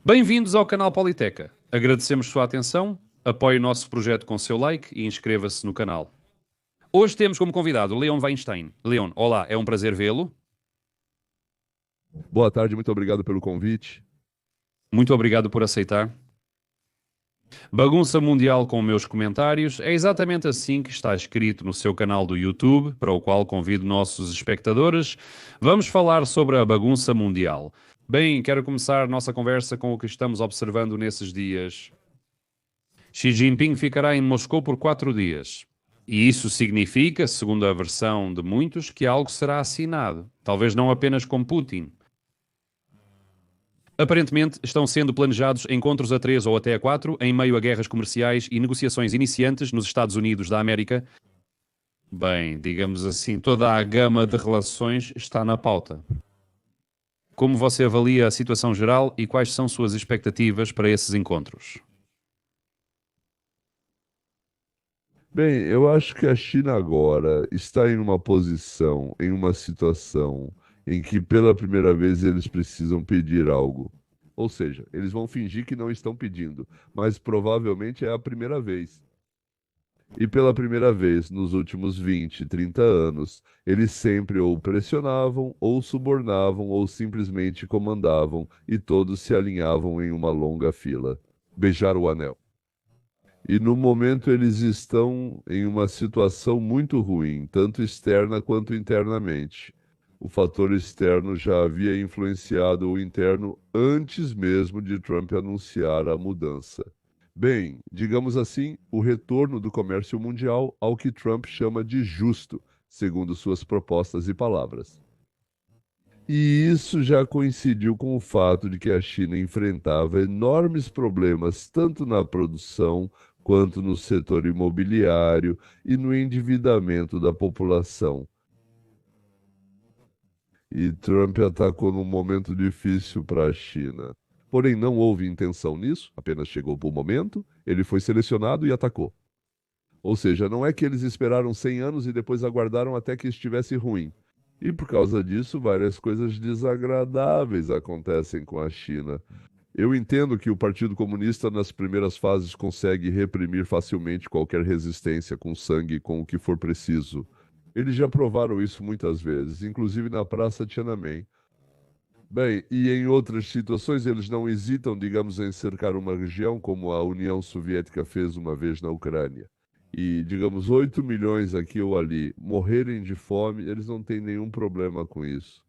Bem-vindos ao canal Politeca. Agradecemos sua atenção, apoie o nosso projeto com seu like e inscreva-se no canal. Hoje temos como convidado Leon Weinstein. Leon, olá, é um prazer vê-lo. Boa tarde, muito obrigado pelo convite. Muito obrigado por aceitar. Bagunça Mundial com meus comentários é exatamente assim que está escrito no seu canal do YouTube, para o qual convido nossos espectadores. Vamos falar sobre a bagunça mundial. Bem, quero começar nossa conversa com o que estamos observando nesses dias. Xi Jinping ficará em Moscou por 4 dias. E isso significa, segundo a versão de muitos, que algo será assinado. Talvez não apenas com Putin. Aparentemente, estão sendo planejados encontros a 3 ou até a 4, em meio a guerras comerciais e negociações iniciantes nos Estados Unidos da América. Bem, digamos assim, toda a gama de relações está na pauta. Como você avalia a situação geral e quais são suas expectativas para esses encontros? Bem, eu acho que a China agora está em uma posição, em uma situação em que pela primeira vez eles precisam pedir algo. Ou seja, eles vão fingir que não estão pedindo, mas provavelmente é a primeira vez. E pela primeira vez nos últimos 20, 30 anos, eles sempre ou pressionavam, ou subornavam, ou simplesmente comandavam, e todos se alinhavam em uma longa fila. Beijar o anel. E no momento eles estão em uma situação muito ruim, tanto externa quanto internamente. O fator externo já havia influenciado o interno antes mesmo de Trump anunciar a mudança. Bem, digamos assim, o retorno do comércio mundial ao que Trump chama de justo, segundo suas propostas e palavras. E isso já coincidiu com o fato de que a China enfrentava enormes problemas tanto na produção quanto no setor imobiliário e no endividamento da população. E Trump atacou num momento difícil para a China. Porém, não houve intenção nisso, apenas chegou para o momento, ele foi selecionado e atacou. Ou seja, não é que eles esperaram 100 anos e depois aguardaram até que estivesse ruim. E por causa disso, várias coisas desagradáveis acontecem com a China. Eu entendo que o Partido Comunista, nas primeiras fases, consegue reprimir facilmente qualquer resistência com sangue e com o que for preciso. Eles já provaram isso muitas vezes, inclusive na Praça Tiananmen. Bem, e em outras situações eles não hesitam, digamos, em cercar uma região, como a União Soviética fez uma vez na Ucrânia. E, digamos, 8 milhões aqui ou ali morrerem de fome, eles não têm nenhum problema com isso.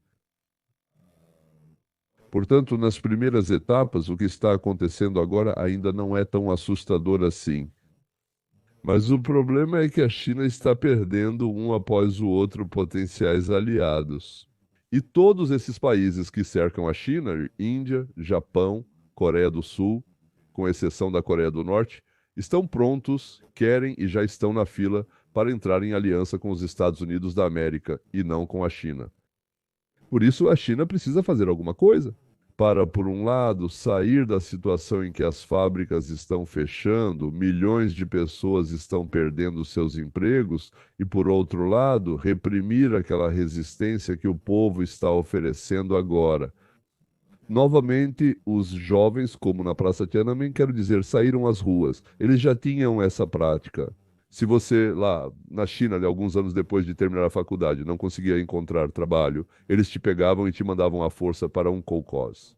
Portanto, nas primeiras etapas, o que está acontecendo agora ainda não é tão assustador assim. Mas o problema é que a China está perdendo um após o outro potenciais aliados. E todos esses países que cercam a China, Índia, Japão, Coreia do Sul, com exceção da Coreia do Norte, estão prontos, querem e já estão na fila para entrar em aliança com os Estados Unidos da América e não com a China. Por isso, a China precisa fazer alguma coisa para, por um lado, sair da situação em que as fábricas estão fechando, milhões de pessoas estão perdendo seus empregos, e, por outro lado, reprimir aquela resistência que o povo está oferecendo agora. Novamente, os jovens, como na Praça Tiananmen, quero dizer, saíram às ruas. Eles já tinham essa prática. Se você, lá na China, ali, alguns anos depois de terminar a faculdade, não conseguia encontrar trabalho, eles te pegavam e te mandavam à força para um kolkhoz.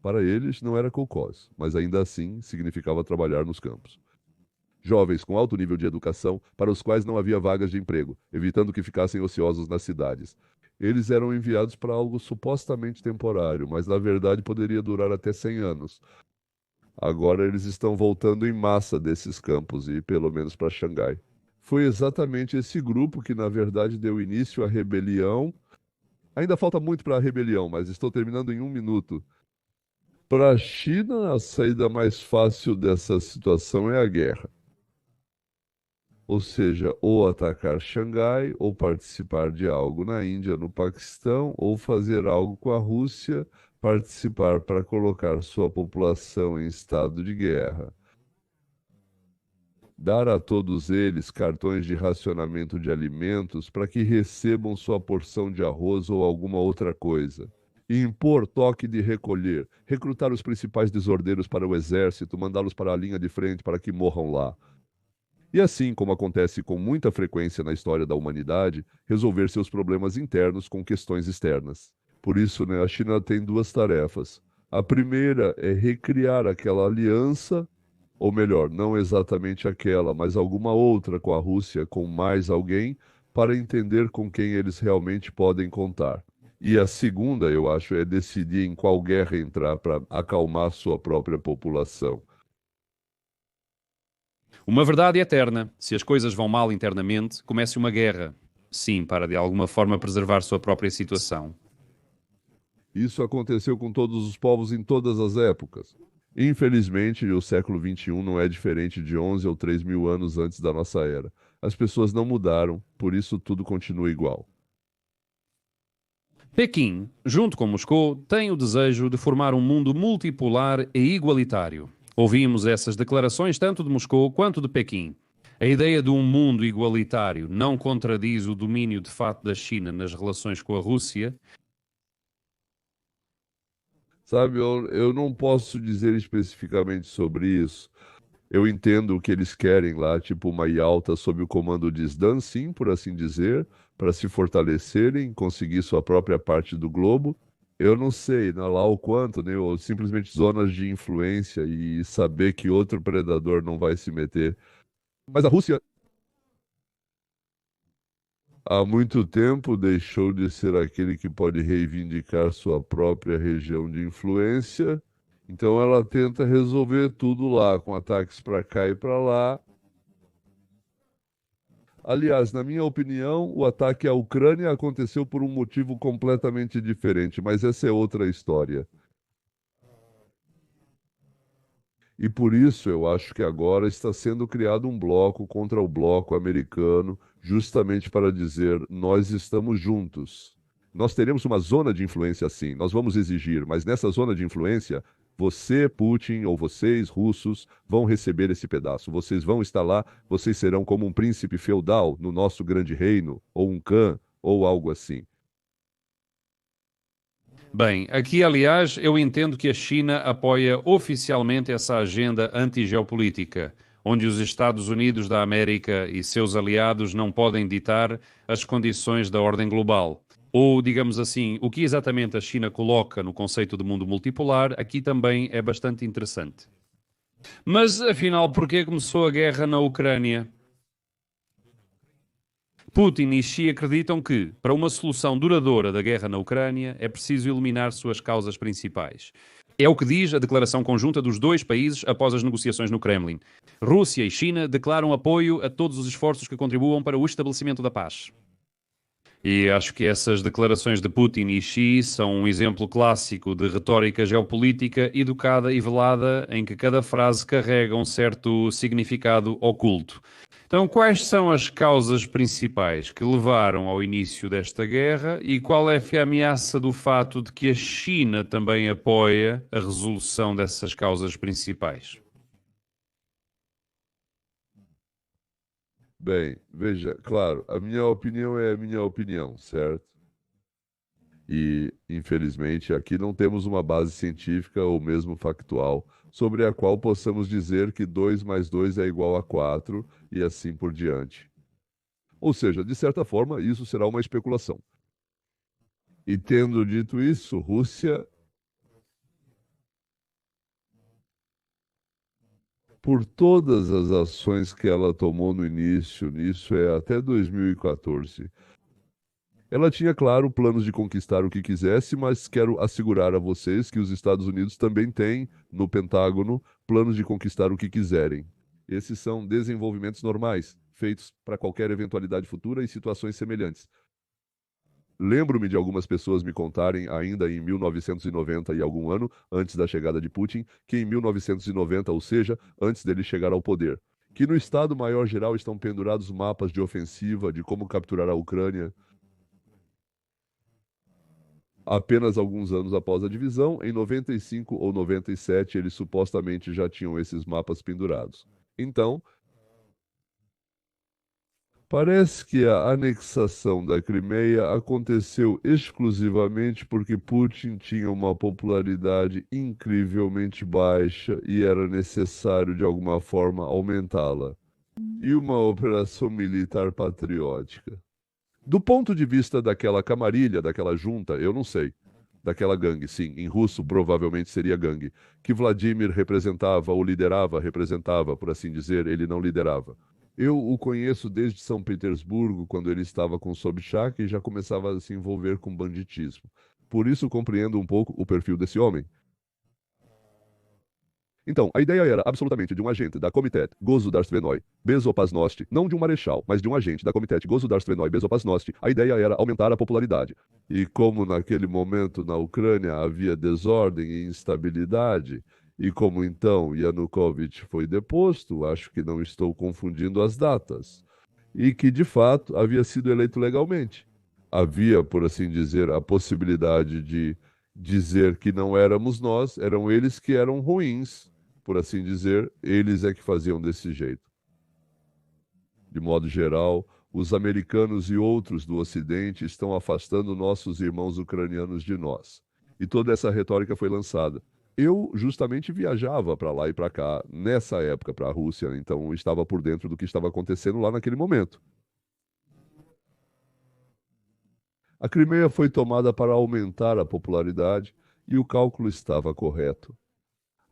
Para eles, não era kolkhoz, mas ainda assim significava trabalhar nos campos. Jovens com alto nível de educação, para os quais não havia vagas de emprego, evitando que ficassem ociosos nas cidades. Eles eram enviados para algo supostamente temporário, mas na verdade poderia durar até 100 anos. Agora eles estão voltando em massa desses campos e pelo menos para Xangai. Foi exatamente esse grupo que, na verdade, deu início à rebelião. Ainda falta muito para a rebelião, mas estou terminando em um minuto. Para a China, a saída mais fácil dessa situação é a guerra. Ou seja, ou atacar Xangai, ou participar de algo na Índia, no Paquistão, ou fazer algo com a Rússia, participar para colocar sua população em estado de guerra. Dar a todos eles cartões de racionamento de alimentos para que recebam sua porção de arroz ou alguma outra coisa. impor toque de recolher, recrutar os principais desordeiros para o exército, mandá-los para a linha de frente para que morram lá. E assim como acontece com muita frequência na história da humanidade, resolver seus problemas internos com questões externas. Por isso, né, a China tem duas tarefas. A primeira é recriar aquela aliança, ou melhor, não exatamente aquela, mas alguma outra com a Rússia, com mais alguém, para entender com quem eles realmente podem contar. E a segunda, eu acho, é decidir em qual guerra entrar para acalmar sua própria população. Uma verdade eterna. Se as coisas vão mal internamente, comece uma guerra. Sim, para de alguma forma preservar sua própria situação. Isso aconteceu com todos os povos em todas as épocas. Infelizmente, o século XXI não é diferente de 11 ou 3 mil anos antes da nossa era. As pessoas não mudaram, por isso tudo continua igual. Pequim, junto com Moscou, tem o desejo de formar um mundo multipolar e igualitário. Ouvimos essas declarações tanto de Moscou quanto de Pequim. A ideia de um mundo igualitário não contradiz o domínio de fato da China nas relações com a Rússia? Sabe, eu não posso dizer especificamente sobre isso. Eu entendo o que eles querem lá, tipo uma Yalta sob o comando de Sdan, sim, por assim dizer, para se fortalecerem, conseguir sua própria parte do globo. Eu não sei, né, lá o quanto, né, ou simplesmente zonas de influência e saber que outro predador não vai se meter. Mas a Rússia há muito tempo deixou de ser aquele que pode reivindicar sua própria região de influência. Então ela tenta resolver tudo lá, com ataques para cá e para lá. Aliás, na minha opinião, o ataque à Ucrânia aconteceu por um motivo completamente diferente, mas essa é outra história. E por isso eu acho que agora está sendo criado um bloco contra o bloco americano, justamente para dizer: nós estamos juntos. Nós teremos uma zona de influência, sim, nós vamos exigir, mas nessa zona de influência, você, Putin, ou vocês, russos, vão receber esse pedaço. Vocês vão estar lá, vocês serão como um príncipe feudal no nosso grande reino, ou um Khan, ou algo assim. Bem, aqui, aliás, eu entendo que a China apoia oficialmente essa agenda anti-geopolítica, onde os Estados Unidos da América e seus aliados não podem ditar as condições da ordem global. Ou, digamos assim, o que exatamente a China coloca no conceito de mundo multipolar, aqui também é bastante interessante. Mas, afinal, por que começou a guerra na Ucrânia? Putin e Xi acreditam que, para uma solução duradoura da guerra na Ucrânia, é preciso eliminar suas causas principais. É o que diz a declaração conjunta dos dois países após as negociações no Kremlin. Rússia e China declaram apoio a todos os esforços que contribuam para o estabelecimento da paz. E acho que essas declarações de Putin e Xi são um exemplo clássico de retórica geopolítica educada e velada, em que cada frase carrega um certo significado oculto. Então, quais são as causas principais que levaram ao início desta guerra e qual é que é a ameaça do fato de que a China também apoia a resolução dessas causas principais? Bem, veja, claro, a minha opinião é a minha opinião, certo? E, infelizmente, aqui não temos uma base científica ou mesmo factual sobre a qual possamos dizer que 2 mais 2 é igual a 4 e assim por diante. Ou seja, de certa forma, isso será uma especulação. E tendo dito isso, Rússia, por todas as ações que ela tomou no início, nisso é até 2014, ela tinha, claro, planos de conquistar o que quisesse, mas quero assegurar a vocês que os Estados Unidos também têm, no Pentágono, planos de conquistar o que quiserem. Esses são desenvolvimentos normais, feitos para qualquer eventualidade futura e situações semelhantes. Lembro-me de algumas pessoas me contarem, ainda em 1990 e algum ano, antes da chegada de Putin, que em 1990, ou seja, antes dele chegar ao poder, que no Estado-Maior-Geral estão pendurados mapas de ofensiva, de como capturar a Ucrânia. Apenas alguns anos após a divisão, em 95 ou 97, eles supostamente já tinham esses mapas pendurados. Então, Parece que a anexação da Crimeia aconteceu exclusivamente porque Putin tinha uma popularidade incrivelmente baixa e era necessário, de alguma forma, aumentá-la. E uma operação militar patriótica. Do ponto de vista daquela camarilha, daquela junta, eu não sei. Daquela gangue, sim, em russo provavelmente seria gangue, que Vladimir representava ou liderava, representava, por assim dizer, ele não liderava. Eu o conheço desde São Petersburgo, quando ele estava com Sobchak e já começava a se envolver com banditismo. Por isso compreendo um pouco o perfil desse homem. Então, a ideia era absolutamente de um agente da Komitet Gosudarstvenoi Bezopasnost, não de um marechal, mas de um agente da Komitet Gosudarstvenoi Bezopasnost. A ideia era aumentar a popularidade. E como naquele momento na Ucrânia havia desordem e instabilidade, e como então Yanukovych foi deposto, acho que não estou confundindo as datas, e que de fato havia sido eleito legalmente. Havia, por assim dizer, a possibilidade de dizer que não éramos nós, eram eles que eram ruins, por assim dizer, eles é que faziam desse jeito. De modo geral, os americanos e outros do Ocidente estão afastando nossos irmãos ucranianos de nós. E toda essa retórica foi lançada. Eu justamente viajava para lá e para cá nessa época para a Rússia, então estava por dentro do que estava acontecendo lá naquele momento. A Crimeia foi tomada para aumentar a popularidade e o cálculo estava correto.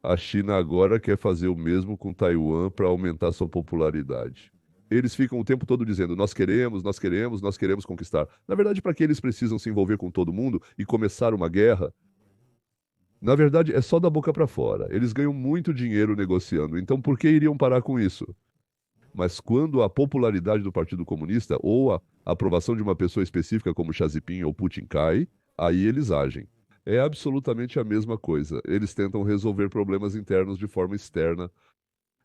A China agora quer fazer o mesmo com Taiwan para aumentar sua popularidade. Eles ficam o tempo todo dizendo: nós queremos, nós queremos, nós queremos conquistar. Na verdade, para que eles precisam se envolver com todo mundo e começar uma guerra? Na verdade, é só da boca para fora. Eles ganham muito dinheiro negociando, então por que iriam parar com isso? Mas quando a popularidade do Partido Comunista ou a aprovação de uma pessoa específica como Xi Jinping ou Putin cai, aí eles agem. É absolutamente a mesma coisa. Eles tentam resolver problemas internos de forma externa.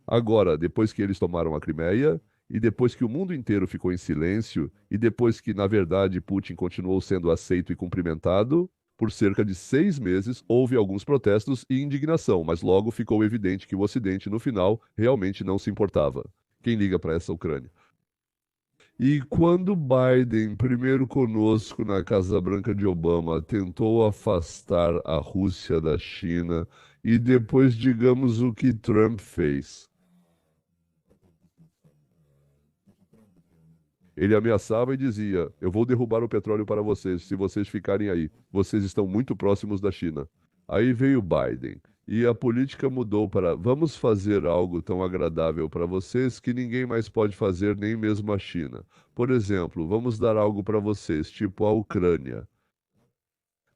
Agora, depois que eles tomaram a Crimeia, e depois que o mundo inteiro ficou em silêncio, e depois que, na verdade, Putin continuou sendo aceito e cumprimentado, por cerca de 6 meses houve alguns protestos e indignação, mas logo ficou evidente que o Ocidente, no final, realmente não se importava. Quem liga para essa Ucrânia? E quando Biden, primeiro conosco na Casa Branca de Obama, tentou afastar a Rússia da China, e depois, digamos, o que Trump fez. Ele ameaçava e dizia: eu vou derrubar o petróleo para vocês, se vocês ficarem aí. Vocês estão muito próximos da China. Aí veio Biden. E a política mudou para: vamos fazer algo tão agradável para vocês que ninguém mais pode fazer, nem mesmo a China. Por exemplo, vamos dar algo para vocês, tipo a Ucrânia.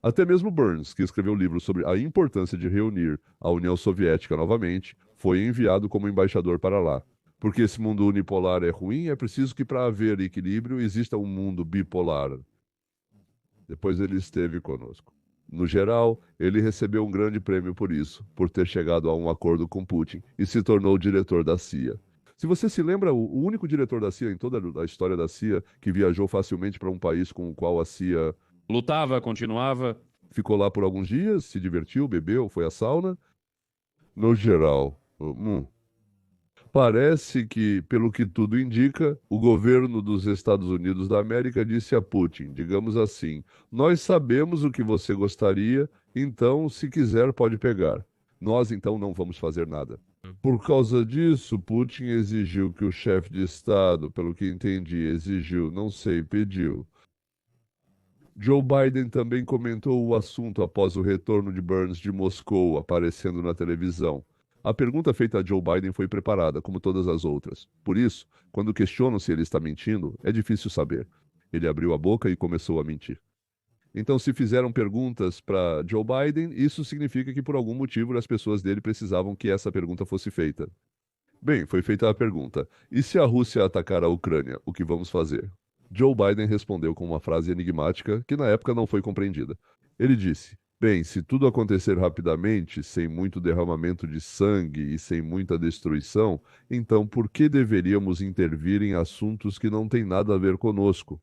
Até mesmo Burns, que escreveu um livro sobre a importância de reunir a União Soviética novamente, foi enviado como embaixador para lá. Porque esse mundo unipolar é ruim, é preciso que para haver equilíbrio exista um mundo bipolar. Depois ele esteve conosco. No geral, ele recebeu um grande prêmio por isso, por ter chegado a um acordo com Putin e se tornou diretor da CIA. Se você se lembra, o único diretor da CIA em toda a história da CIA que viajou facilmente para um país com o qual a CIA Lutava, continuava. ficou lá por alguns dias, se divertiu, bebeu, foi à sauna. No geral, parece que, pelo que tudo indica, o governo dos Estados Unidos da América disse a Putin, digamos assim: nós sabemos o que você gostaria, então, se quiser, pode pegar. Nós, então, não vamos fazer nada. Por causa disso, Putin exigiu que o chefe de Estado, pelo que entendi, exigiu, não sei, pediu. Joe Biden também comentou o assunto após o retorno de Burns de Moscou, aparecendo na televisão. A pergunta feita a Joe Biden foi preparada, como todas as outras. Por isso, quando questionam se ele está mentindo, é difícil saber. Ele abriu a boca e começou a mentir. Então, se fizeram perguntas para Joe Biden, isso significa que por algum motivo as pessoas dele precisavam que essa pergunta fosse feita. Bem, foi feita a pergunta: e se a Rússia atacar a Ucrânia, o que vamos fazer? Joe Biden respondeu com uma frase enigmática que na época não foi compreendida. Ele disse: bem, se tudo acontecer rapidamente, sem muito derramamento de sangue e sem muita destruição, então por que deveríamos intervir em assuntos que não têm nada a ver conosco?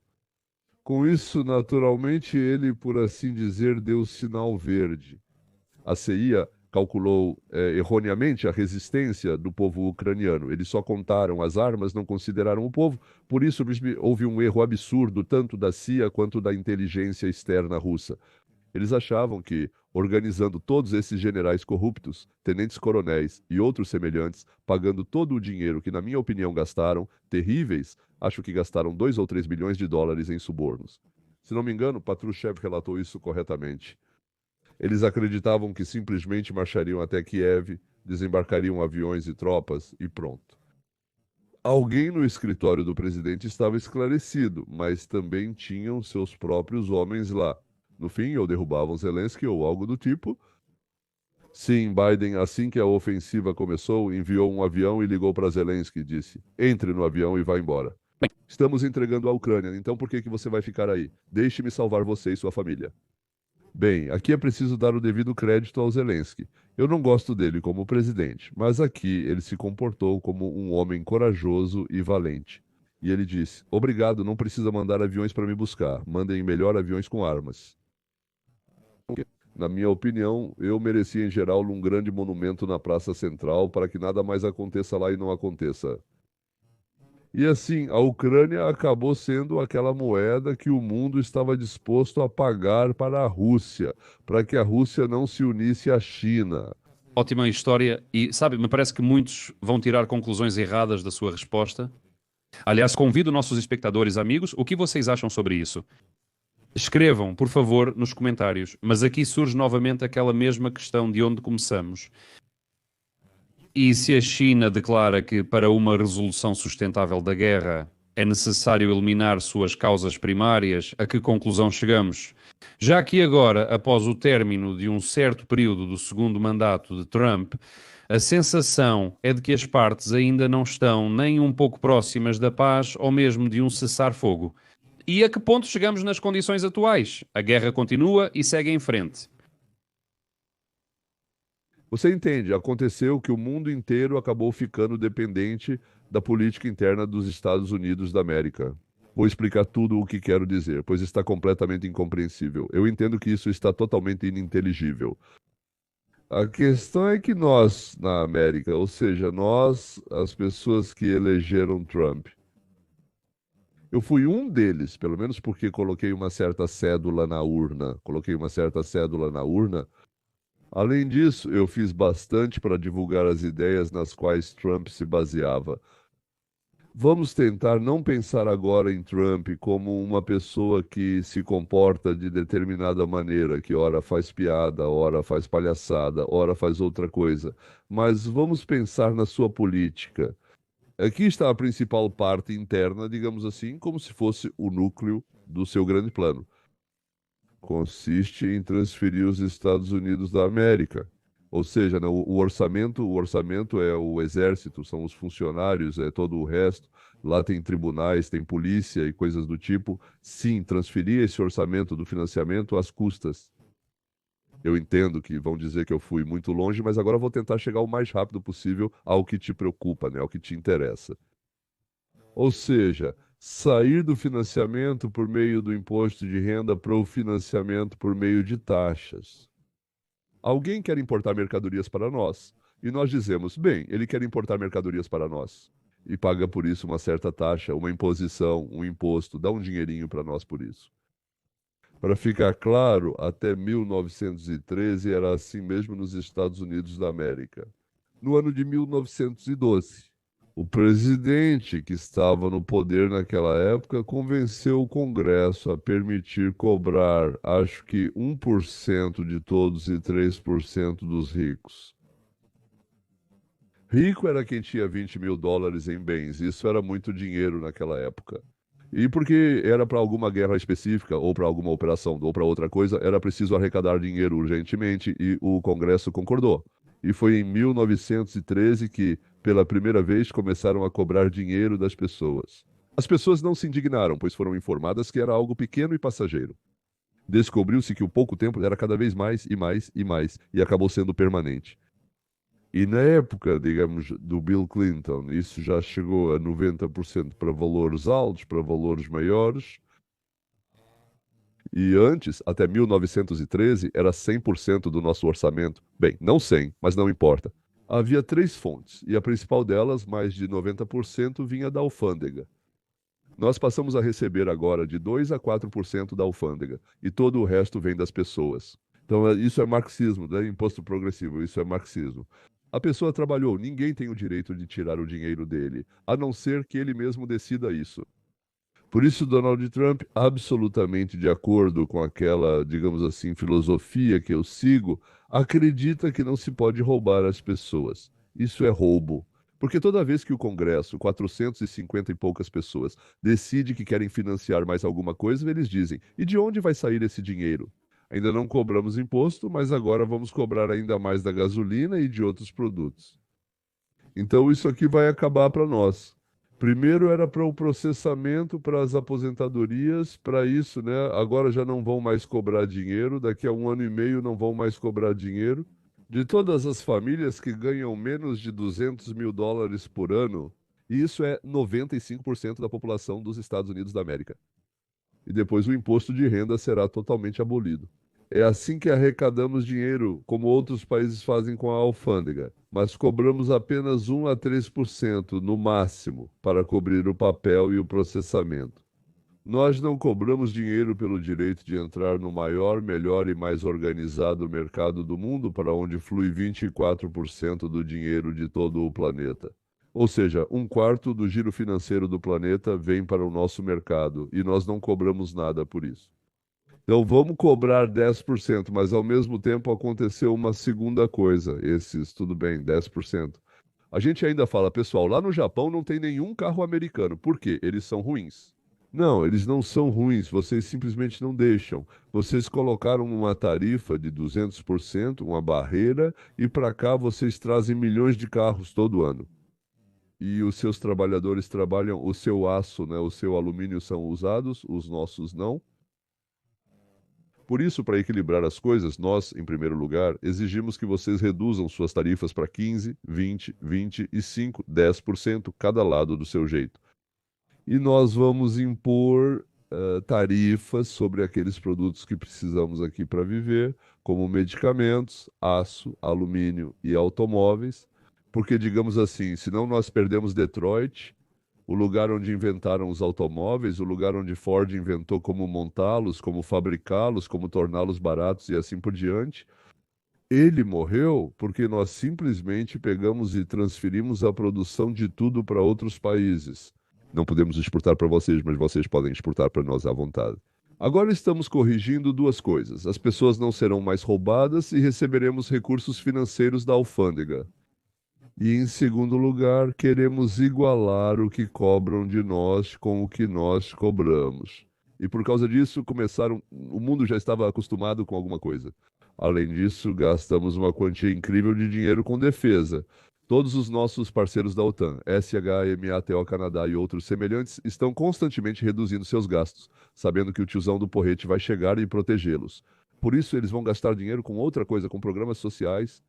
Com isso, naturalmente, ele, por assim dizer, deu sinal verde. A CIA calculou erroneamente a resistência do povo ucraniano. Eles só contaram as armas, não consideraram o povo. Por isso, houve um erro absurdo, tanto da CIA quanto da inteligência externa russa. Eles achavam que, organizando todos esses generais corruptos, tenentes-coronéis e outros semelhantes, pagando todo o dinheiro que, na minha opinião, gastaram, terríveis, acho que gastaram 2 ou 3 bilhões de dólares em subornos. Se não me engano, Patrushev relatou isso corretamente. Eles acreditavam que simplesmente marchariam até Kiev, desembarcariam aviões e tropas e pronto. Alguém no escritório do presidente estava esclarecido, mas também tinham seus próprios homens lá. No fim, ou derrubavam Zelensky ou algo do tipo. Sim, Biden, assim que a ofensiva começou, enviou um avião e ligou para Zelensky e disse: entre no avião e vá embora. Estamos entregando a Ucrânia, então por que você vai ficar aí? Deixe-me salvar você e sua família. Bem, aqui é preciso dar o devido crédito ao Zelensky. Eu não gosto dele como presidente, mas aqui ele se comportou como um homem corajoso e valente. E ele disse: obrigado, não precisa mandar aviões para me buscar. Mandem melhor aviões com armas. Na minha opinião, eu merecia em geral um grande monumento na Praça Central para que nada mais aconteça lá e não aconteça. E assim, a Ucrânia acabou sendo aquela moeda que o mundo estava disposto a pagar para a Rússia, para que a Rússia não se unisse à China. Ótima história e, sabe, me parece que muitos vão tirar conclusões erradas da sua resposta. Aliás, convido nossos espectadores amigos, o que vocês acham sobre isso? Escrevam, por favor, nos comentários. Mas aqui surge novamente aquela mesma questão de onde começamos. E se a China declara que para uma resolução sustentável da guerra é necessário eliminar suas causas primárias, a que conclusão chegamos? Já que agora, após o término de um certo período do segundo mandato de Trump, a sensação é de que as partes ainda não estão nem um pouco próximas da paz ou mesmo de um cessar-fogo. E a que ponto chegamos nas condições atuais? A guerra continua e segue em frente. Você entende? Aconteceu que o mundo inteiro acabou ficando dependente da política interna dos Estados Unidos da América. Vou explicar tudo o que quero dizer, pois está completamente incompreensível. Eu entendo que isso está totalmente ininteligível. A questão é que nós, na América, ou seja, nós, as pessoas que elegeram Trump, eu fui um deles, pelo menos porque coloquei uma certa cédula na urna. Coloquei uma certa cédula na urna. Além disso, eu fiz bastante para divulgar as ideias nas quais Trump se baseava. Vamos tentar não pensar agora em Trump como uma pessoa que se comporta de determinada maneira, que ora faz piada, ora faz palhaçada, ora faz outra coisa. Mas vamos pensar na sua política. Aqui está a principal parte interna, digamos assim, como se fosse o núcleo do seu grande plano. Consiste em transferir os Estados Unidos da América. Ou seja, né, o orçamento é o exército, são os funcionários, é todo o resto. Lá tem tribunais, tem polícia e coisas do tipo. Sim, transferir esse orçamento do financiamento às custas. Eu entendo que vão dizer que eu fui muito longe, mas agora eu vou tentar chegar o mais rápido possível ao que te preocupa, né, ao que te interessa. Ou seja, sair do financiamento por meio do imposto de renda para o financiamento por meio de taxas. Alguém quer importar mercadorias para nós, e nós dizemos, bem, ele quer importar mercadorias para nós, e paga por isso uma certa taxa, uma imposição, um imposto, dá um dinheirinho para nós por isso. Para ficar claro, até 1913 era assim mesmo nos Estados Unidos da América. No ano de 1912, o presidente que estava no poder naquela época convenceu o Congresso a permitir cobrar, acho que 1% de todos e 3% dos ricos. Rico era quem tinha 20 mil dólares em bens, isso era muito dinheiro naquela época. E porque era para alguma guerra específica, ou para alguma operação, ou para outra coisa, era preciso arrecadar dinheiro urgentemente e o Congresso concordou. E foi em 1913 que, pela primeira vez, começaram a cobrar dinheiro das pessoas. As pessoas não se indignaram, pois foram informadas que era algo pequeno e passageiro. Descobriu-se que o pouco tempo era cada vez mais e mais e mais, e acabou sendo permanente. E na época, digamos, do Bill Clinton, isso já chegou a 90% para valores altos, para valores maiores. E antes, até 1913, era 100% do nosso orçamento. Bem, não 100, mas não importa. Havia três fontes, e a principal delas, mais de 90%, vinha da alfândega. Nós passamos a receber agora de 2 a 4% da alfândega, e todo o resto vem das pessoas. Então, isso é marxismo, né? Imposto progressivo, isso é marxismo. A pessoa trabalhou, ninguém tem o direito de tirar o dinheiro dele, a não ser que ele mesmo decida isso. Por isso, Donald Trump, absolutamente de acordo com aquela, digamos assim, filosofia que eu sigo, acredita que não se pode roubar as pessoas. Isso é roubo. Porque toda vez que o Congresso, 450 e poucas pessoas, decide que querem financiar mais alguma coisa, eles dizem: e de onde vai sair esse dinheiro? Ainda não cobramos imposto, mas agora vamos cobrar ainda mais da gasolina e de outros produtos. Então isso aqui vai acabar para nós. Primeiro era para o processamento, para as aposentadorias, para isso, né? Agora já não vão mais cobrar dinheiro, daqui a 1 ano e meio não vão mais cobrar dinheiro. De todas as famílias que ganham menos de 200 mil dólares por ano, e isso é 95% da população dos Estados Unidos da América. E depois o imposto de renda será totalmente abolido. É assim que arrecadamos dinheiro, como outros países fazem com a alfândega, mas cobramos apenas 1 a 3% no máximo para cobrir o papel e o processamento. Nós não cobramos dinheiro pelo direito de entrar no maior, melhor e mais organizado mercado do mundo, para onde flui 24% do dinheiro de todo o planeta. Ou seja, um quarto do giro financeiro do planeta vem para o nosso mercado e nós não cobramos nada por isso. Então vamos cobrar 10%, mas ao mesmo tempo aconteceu uma segunda coisa, esses, tudo bem, 10%. A gente ainda fala, pessoal, lá no Japão não tem nenhum carro americano. Por quê? Eles são ruins. Não, eles não são ruins, vocês simplesmente não deixam. Vocês colocaram uma tarifa de 200%, uma barreira, e para cá vocês trazem milhões de carros todo ano. E os seus trabalhadores trabalham, o seu aço, né, o seu alumínio são usados, os nossos não. Por isso, para equilibrar as coisas, nós, em primeiro lugar, exigimos que vocês reduzam suas tarifas para 15, 20, 25, 10% cada lado do seu jeito. E nós vamos impor tarifas sobre aqueles produtos que precisamos aqui para viver, como medicamentos, aço, alumínio e automóveis, porque, digamos assim, senão nós perdemos Detroit, o lugar onde inventaram os automóveis, o lugar onde Ford inventou como montá-los, como fabricá-los, como torná-los baratos e assim por diante. Ele morreu porque nós simplesmente pegamos e transferimos a produção de tudo para outros países. Não podemos exportar para vocês, mas vocês podem exportar para nós à vontade. Agora estamos corrigindo duas coisas. As pessoas não serão mais roubadas e receberemos recursos financeiros da alfândega. E, em segundo lugar, queremos igualar o que cobram de nós com o que nós cobramos. E por causa disso, começaram. O mundo já estava acostumado com alguma coisa. Além disso, gastamos uma quantia incrível de dinheiro com defesa. Todos os nossos parceiros da OTAN, SH, MATO, Canadá e outros semelhantes, estão constantemente reduzindo seus gastos, sabendo que o tiozão do porrete vai chegar e protegê-los. Por isso, eles vão gastar dinheiro com outra coisa, com programas sociais,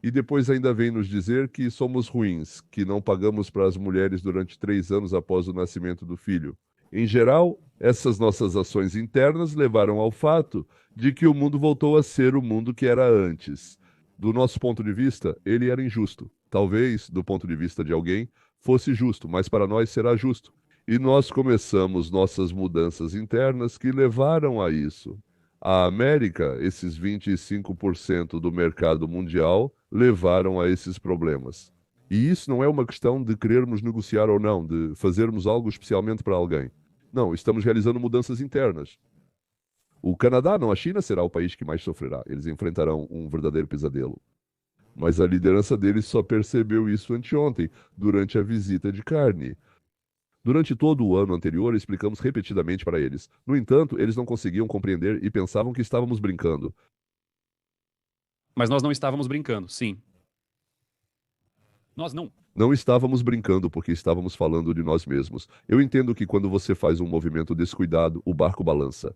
e depois ainda vem nos dizer que somos ruins, que não pagamos para as mulheres durante 3 anos após o nascimento do filho. Em geral, essas nossas ações internas levaram ao fato de que o mundo voltou a ser o mundo que era antes. Do nosso ponto de vista, ele era injusto. Talvez, do ponto de vista de alguém, fosse justo, mas para nós será justo. E nós começamos nossas mudanças internas que levaram a isso. A América, esses 25% do mercado mundial, levaram a esses problemas. E isso não é uma questão de querermos negociar ou não, de fazermos algo especialmente para alguém. Não, estamos realizando mudanças internas. O Canadá, não a China, será o país que mais sofrerá. Eles enfrentarão um verdadeiro pesadelo. Mas a liderança deles só percebeu isso anteontem, durante a visita de Carney. Durante todo o ano anterior, explicamos repetidamente para eles. No entanto, eles não conseguiam compreender e pensavam que estávamos brincando. Mas nós não estávamos brincando, sim. Nós não. Não estávamos brincando porque estávamos falando de nós mesmos. Eu entendo que quando você faz um movimento descuidado, o barco balança.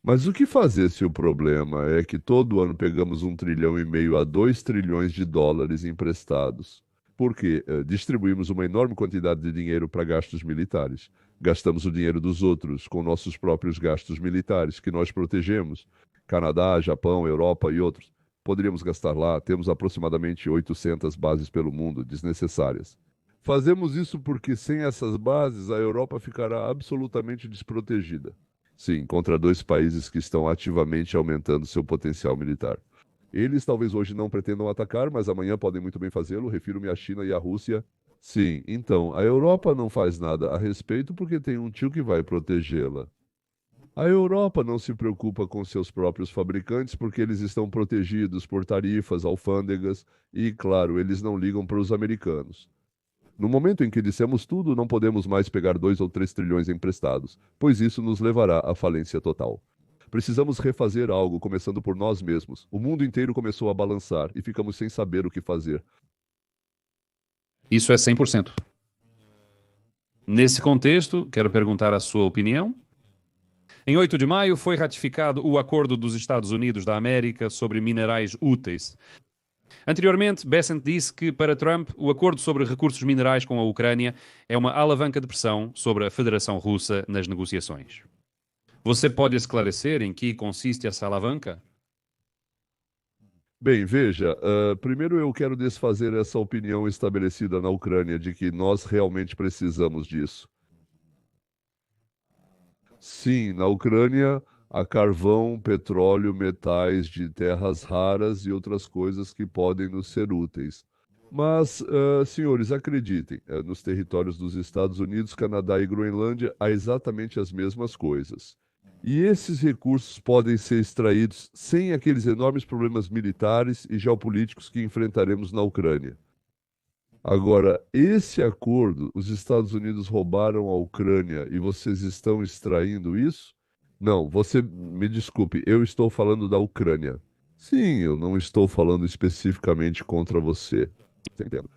Mas o que fazer se o problema é que todo ano pegamos 1,5 trilhão a 2 trilhões de dólares emprestados? Porque distribuímos uma enorme quantidade de dinheiro para gastos militares. Gastamos o dinheiro dos outros com nossos próprios gastos militares, que nós protegemos. Canadá, Japão, Europa e outros. Poderíamos gastar lá, temos aproximadamente 800 bases pelo mundo, desnecessárias. Fazemos isso porque sem essas bases a Europa ficará absolutamente desprotegida. Sim, contra dois países que estão ativamente aumentando seu potencial militar. Eles talvez hoje não pretendam atacar, mas amanhã podem muito bem fazê-lo. Refiro-me à China e à Rússia. Sim, então, a Europa não faz nada a respeito porque tem um tio que vai protegê-la. A Europa não se preocupa com seus próprios fabricantes porque eles estão protegidos por tarifas, alfândegas e, claro, eles não ligam para os americanos. No momento em que dissemos tudo, não podemos mais pegar 2 ou 3 trilhões emprestados, pois isso nos levará à falência total. Precisamos refazer algo, começando por nós mesmos. O mundo inteiro começou a balançar e ficamos sem saber o que fazer. Isso é 100%. Nesse contexto, quero perguntar a sua opinião. Em 8 de maio foi ratificado o Acordo dos Estados Unidos da América sobre minerais úteis. Anteriormente, Bessent disse que, para Trump, o acordo sobre recursos minerais com a Ucrânia é uma alavanca de pressão sobre a Federação Russa nas negociações. Você pode esclarecer em que consiste essa alavanca? Bem, veja, primeiro eu quero desfazer essa opinião estabelecida na Ucrânia de que nós realmente precisamos disso. Sim, na Ucrânia há carvão, petróleo, metais de terras raras e outras coisas que podem nos ser úteis. Mas, senhores, acreditem, nos territórios dos Estados Unidos, Canadá e Groenlândia há exatamente as mesmas coisas. E esses recursos podem ser extraídos sem aqueles enormes problemas militares e geopolíticos que enfrentaremos na Ucrânia. Agora, esse acordo, os Estados Unidos roubaram a Ucrânia e vocês estão extraindo isso? Não, você me desculpe, eu estou falando da Ucrânia. Sim, eu não estou falando especificamente contra você. Você entende?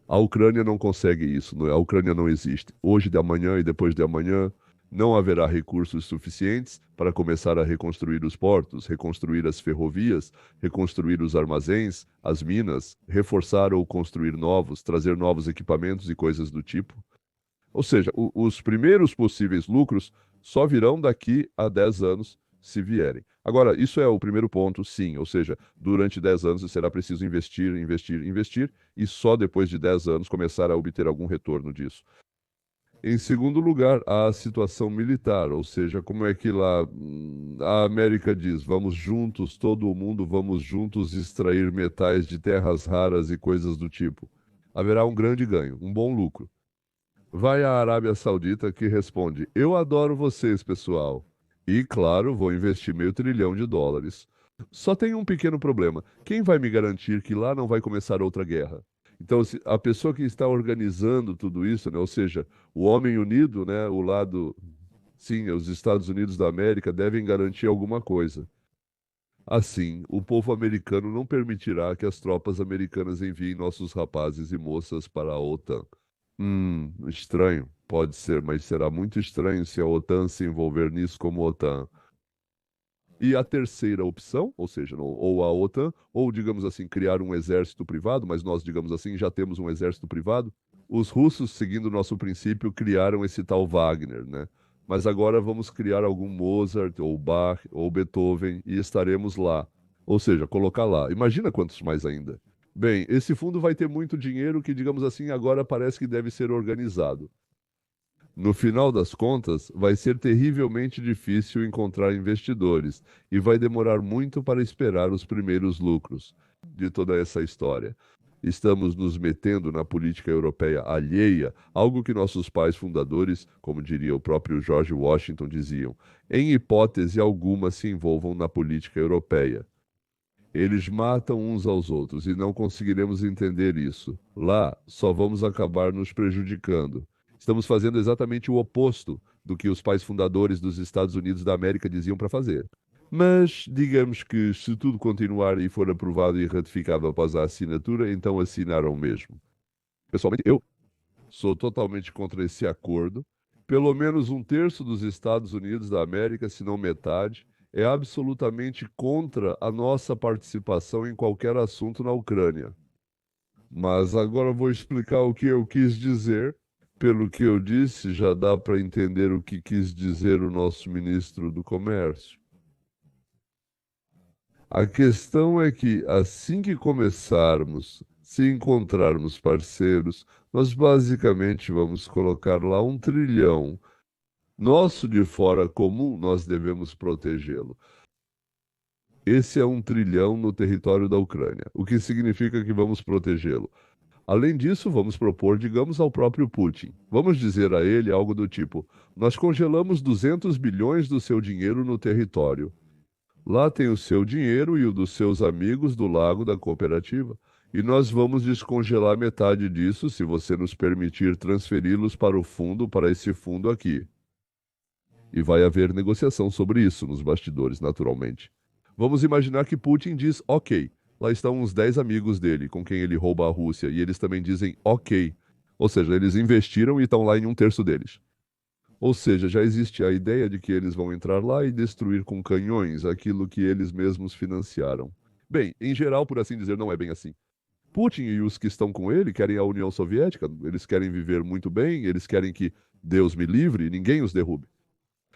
A Ucrânia não consegue isso, a Ucrânia não existe. Hoje de amanhã e depois de amanhã não haverá recursos suficientes para começar a reconstruir os portos, reconstruir as ferrovias, reconstruir os armazéns, as minas, reforçar ou construir novos, trazer novos equipamentos e coisas do tipo. Ou seja, os primeiros possíveis lucros só virão daqui a 10 anos, se vierem. Agora, isso é o primeiro ponto, sim. Ou seja, durante 10 anos será preciso investir, investir, investir, e só depois de 10 anos começar a obter algum retorno disso. Em segundo lugar, a situação militar, ou seja, como é que lá a América diz, vamos juntos, todo o mundo, vamos juntos extrair metais de terras raras e coisas do tipo. Haverá um grande ganho, um bom lucro. Vai à Arábia Saudita que responde: eu adoro vocês, pessoal. E, claro, vou investir $500 bilhões. Só tem um pequeno problema. Quem vai me garantir que lá não vai começar outra guerra? Então, a pessoa que está organizando tudo isso, né, ou seja, o homem unido, né, o lado, sim, os Estados Unidos da América devem garantir alguma coisa. Assim, o povo americano não permitirá que as tropas americanas enviem nossos rapazes e moças para a OTAN. Estranho, pode ser, mas será muito estranho se a OTAN se envolver nisso como OTAN. E a terceira opção, ou seja, ou a OTAN, ou digamos assim, criar um exército privado, mas nós, digamos assim, já temos um exército privado. Os russos, seguindo o nosso princípio, criaram esse tal Wagner, né? Mas agora vamos criar algum Mozart, ou Bach, ou Beethoven, e estaremos lá. Ou seja, colocar lá. Imagina quantos mais ainda. Bem, esse fundo vai ter muito dinheiro que, digamos assim, agora parece que deve ser organizado. No final das contas, vai ser terrivelmente difícil encontrar investidores e vai demorar muito para esperar os primeiros lucros de toda essa história. Estamos nos metendo na política europeia alheia, algo que nossos pais fundadores, como diria o próprio George Washington, diziam: em hipótese alguma se envolvam na política europeia. Eles matam uns aos outros e não conseguiremos entender isso. Lá, só vamos acabar nos prejudicando. Estamos fazendo exatamente o oposto do que os pais fundadores dos Estados Unidos da América diziam para fazer. Mas, digamos que, se tudo continuar e for aprovado e ratificado após a assinatura, então assinaram mesmo. Pessoalmente, eu sou totalmente contra esse acordo. Pelo menos um terço dos Estados Unidos da América, se não metade, é absolutamente contra a nossa participação em qualquer assunto na Ucrânia. Mas agora eu vou explicar o que eu quis dizer. Pelo que eu disse, já dá para entender o que quis dizer o nosso ministro do Comércio. A questão é que assim que começarmos, se encontrarmos parceiros, nós basicamente vamos colocar lá 1 trilhão. Nosso de fora comum, nós devemos protegê-lo. Esse é 1 trilhão no território da Ucrânia, o que significa que vamos protegê-lo. Além disso, vamos propor, digamos, ao próprio Putin. Vamos dizer a ele algo do tipo: nós congelamos 200 bilhões do seu dinheiro no território. Lá tem o seu dinheiro e o dos seus amigos do Lago da Cooperativa. E nós vamos descongelar metade disso se você nos permitir transferi-los para o fundo, para esse fundo aqui. E vai haver negociação sobre isso nos bastidores, naturalmente. Vamos imaginar que Putin diz ok. Lá estão uns 10 amigos dele, com quem ele rouba a Rússia, e eles também dizem ok. Ou seja, eles investiram e estão lá em 1/3 deles. Ou seja, já existe a ideia de que eles vão entrar lá e destruir com canhões aquilo que eles mesmos financiaram. Bem, em geral, por assim dizer, não é bem assim. Putin e os que estão com ele querem a União Soviética, eles querem viver muito bem, eles querem que Deus me livre e ninguém os derrube.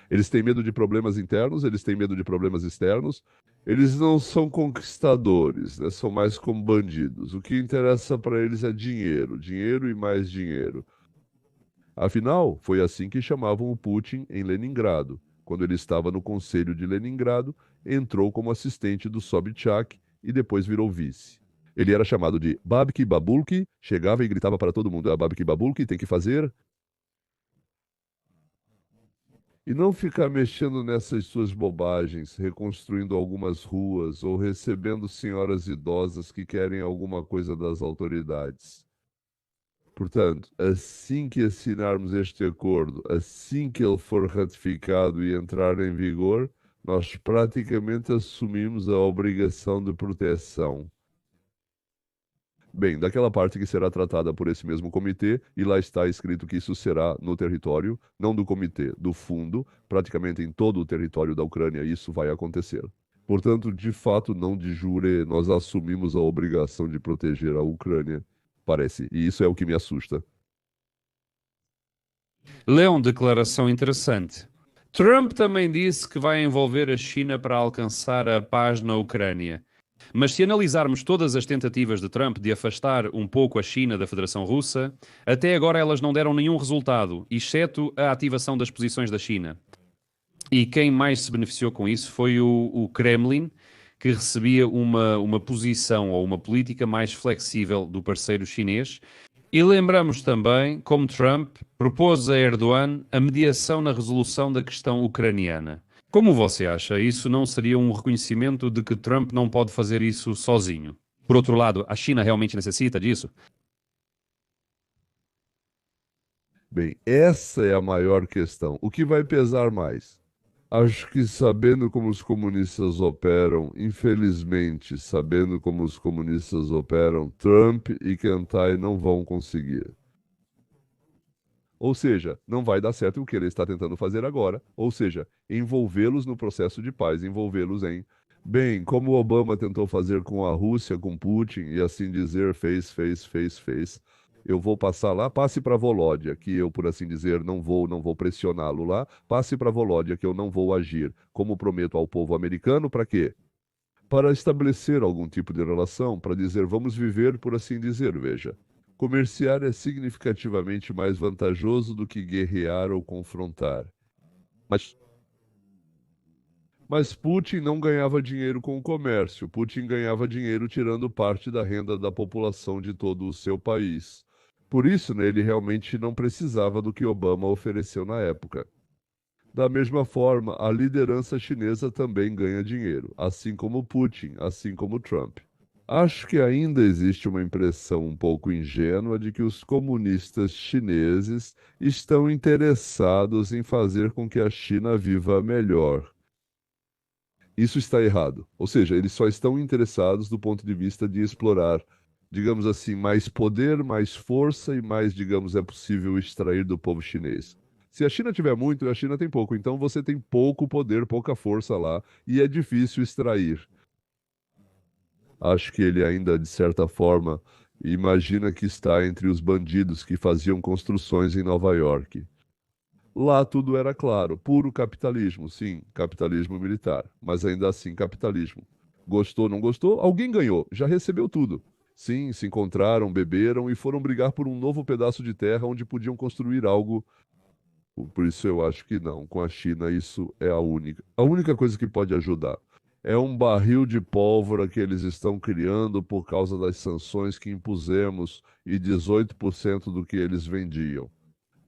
Eles têm medo de problemas internos, eles têm medo de problemas externos. Eles não são conquistadores, né? São mais como bandidos. O que interessa para eles é dinheiro, dinheiro e mais dinheiro. Afinal, foi assim que chamavam o Putin em Leningrado. Quando ele estava no Conselho de Leningrado, entrou como assistente do Sobchak e depois virou vice. Ele era chamado de Babki Babulki, chegava e gritava para todo mundo: Babki Babulki tem que fazer. E não ficar mexendo nessas suas bobagens, reconstruindo algumas ruas ou recebendo senhoras idosas que querem alguma coisa das autoridades. Portanto, assim que assinarmos este acordo, assim que ele for ratificado e entrar em vigor, nós praticamente assumimos a obrigação de proteção. Bem, daquela parte que será tratada por esse mesmo comitê, e lá está escrito que isso será no território, não do comitê, do fundo, praticamente em todo o território da Ucrânia, isso vai acontecer. Portanto, de fato, não de jure, nós assumimos a obrigação de proteger a Ucrânia, parece, e isso é o que me assusta. Leão, declaração interessante. Trump também disse que vai envolver a China para alcançar a paz na Ucrânia. Mas se analisarmos todas as tentativas de Trump de afastar um pouco a China da Federação Russa, até agora elas não deram nenhum resultado, exceto a ativação das posições da China. E quem mais se beneficiou com isso foi o Kremlin, que recebia uma posição ou uma política mais flexível do parceiro chinês. E lembramos também como Trump propôs a Erdogan a mediação na resolução da questão ucraniana. Como você acha, isso não seria um reconhecimento de que Trump não pode fazer isso sozinho? Por outro lado, a China realmente necessita disso? Bem, essa é a maior questão. O que vai pesar mais? Acho que sabendo como os comunistas operam, infelizmente, sabendo como os comunistas operam, Trump e Kentai não vão conseguir. Ou seja, não vai dar certo o que ele está tentando fazer agora, ou seja, envolvê-los no processo de paz, envolvê-los em, bem, como o Obama tentou fazer com a Rússia, com Putin, e assim dizer, fez. Eu vou passar lá, passe para Volódia, que eu, por assim dizer, não vou pressioná-lo lá, passe para Volódia, que eu não vou agir, como prometo ao povo americano, para quê? Para estabelecer algum tipo de relação, para dizer, vamos viver, por assim dizer, veja. Comerciar é significativamente mais vantajoso do que guerrear ou confrontar. Mas, mas Putin não ganhava dinheiro com o comércio. Putin ganhava dinheiro tirando parte da renda da população de todo o seu país. Por isso, né, ele realmente não precisava do que Obama ofereceu na época. Da mesma forma, a liderança chinesa também ganha dinheiro, assim como Putin, assim como Trump. Acho que ainda existe uma impressão um pouco ingênua de que os comunistas chineses estão interessados em fazer com que a China viva melhor. Isso está errado. Ou seja, eles só estão interessados do ponto de vista de explorar, digamos assim, mais poder, mais força e mais, digamos, é possível extrair do povo chinês. Se a China tiver muito, a China tem pouco. Então você tem pouco poder, pouca força lá e é difícil extrair. Acho que ele ainda, de certa forma, Imagina que está entre os bandidos que faziam construções em Nova York. Lá tudo era claro, puro capitalismo, sim, capitalismo militar, mas ainda assim capitalismo. Gostou, não gostou? Alguém ganhou, já recebeu tudo. Sim, se encontraram, beberam e foram brigar por um novo pedaço de terra onde podiam construir algo. Por isso eu acho que não. Com a China, isso é a única coisa que pode ajudar. É um barril de pólvora que eles estão criando por causa das sanções que impusemos e 18% do que eles vendiam.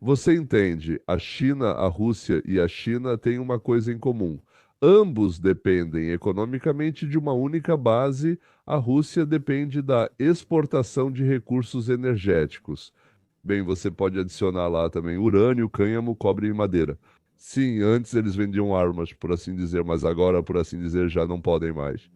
Você entende? A China, a Rússia e a China têm uma coisa em comum. Ambos dependem economicamente de uma única base. A Rússia depende da exportação de recursos energéticos. Bem, você pode adicionar lá também urânio, cânhamo, cobre e madeira. Sim, antes eles vendiam armas, por assim dizer, mas agora, por assim dizer, já não podem mais.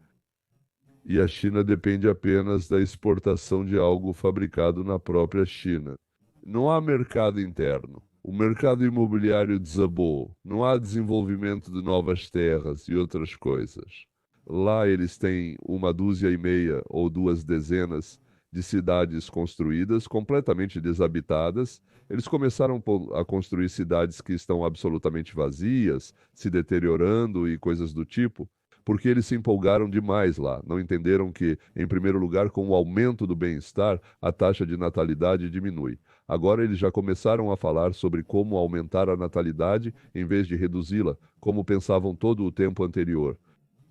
E a China depende apenas da exportação de algo fabricado na própria China. Não há mercado interno. O mercado imobiliário desabou. Não há desenvolvimento de novas terras e outras coisas. Lá eles têm uma dúzia e meia ou duas dezenas de cidades construídas, completamente desabitadas. Eles começaram a construir cidades que estão absolutamente vazias, se deteriorando e coisas do tipo, porque eles se empolgaram demais lá. Não entenderam que, em primeiro lugar, com o aumento do bem-estar, a taxa de natalidade diminui. Agora eles já começaram a falar sobre como aumentar a natalidade em vez de reduzi-la, como pensavam todo o tempo anterior.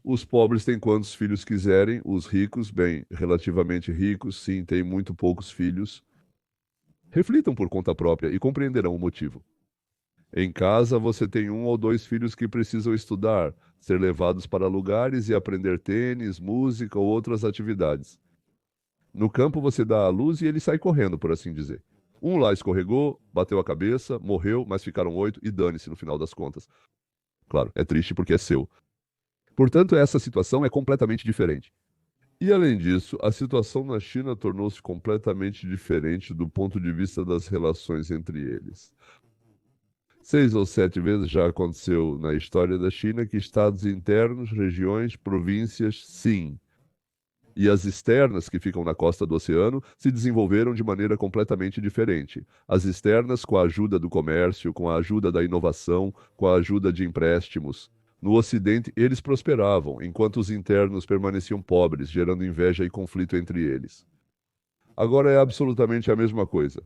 Os pobres têm quantos filhos quiserem, os ricos, bem, relativamente ricos, sim, têm muito poucos filhos. Reflitam por conta própria e compreenderão o motivo. Em casa, você tem um ou dois filhos que precisam estudar, ser levados para lugares e aprender tênis, música ou outras atividades. No campo, você dá a luz e ele sai correndo, por assim dizer. Um lá escorregou, bateu a cabeça, morreu, mas ficaram 8 e dane-se no final das contas. Claro, é triste porque é seu. Portanto, essa situação é completamente diferente. E além disso, a situação na China tornou-se completamente diferente do ponto de vista das relações entre eles. 6 ou 7 vezes já aconteceu na história da China que estados internos, regiões, províncias, sim. E as externas, que ficam na costa do oceano, se desenvolveram de maneira completamente diferente. As externas, com a ajuda do comércio, com a ajuda da inovação, com a ajuda de empréstimos. No Ocidente, eles prosperavam, enquanto os internos permaneciam pobres, gerando inveja e conflito entre eles. Agora é absolutamente a mesma coisa.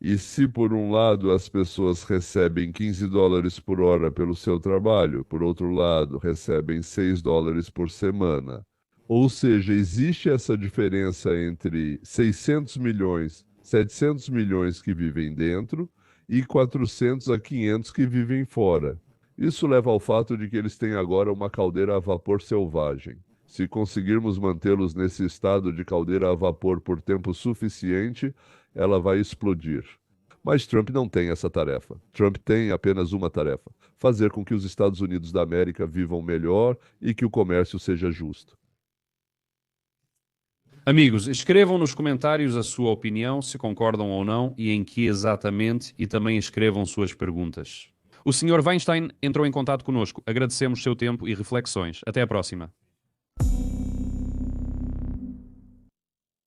E se por um lado as pessoas recebem 15 dólares por hora pelo seu trabalho, por outro lado recebem 6 dólares por semana. Ou seja, existe essa diferença entre 600 milhões, 700 milhões que vivem dentro e 400 a 500 que vivem fora. Isso leva ao fato de que eles têm agora uma caldeira a vapor selvagem. Se conseguirmos mantê-los nesse estado de caldeira a vapor por tempo suficiente, ela vai explodir. Mas Trump não tem essa tarefa. Trump tem apenas uma tarefa: fazer com que os Estados Unidos da América vivam melhor e que o comércio seja justo. Amigos, escrevam nos comentários a sua opinião, se concordam ou não e em que exatamente, e também escrevam suas perguntas. O Sr. Weinstein entrou em contato conosco. Agradecemos seu tempo e reflexões. Até a próxima.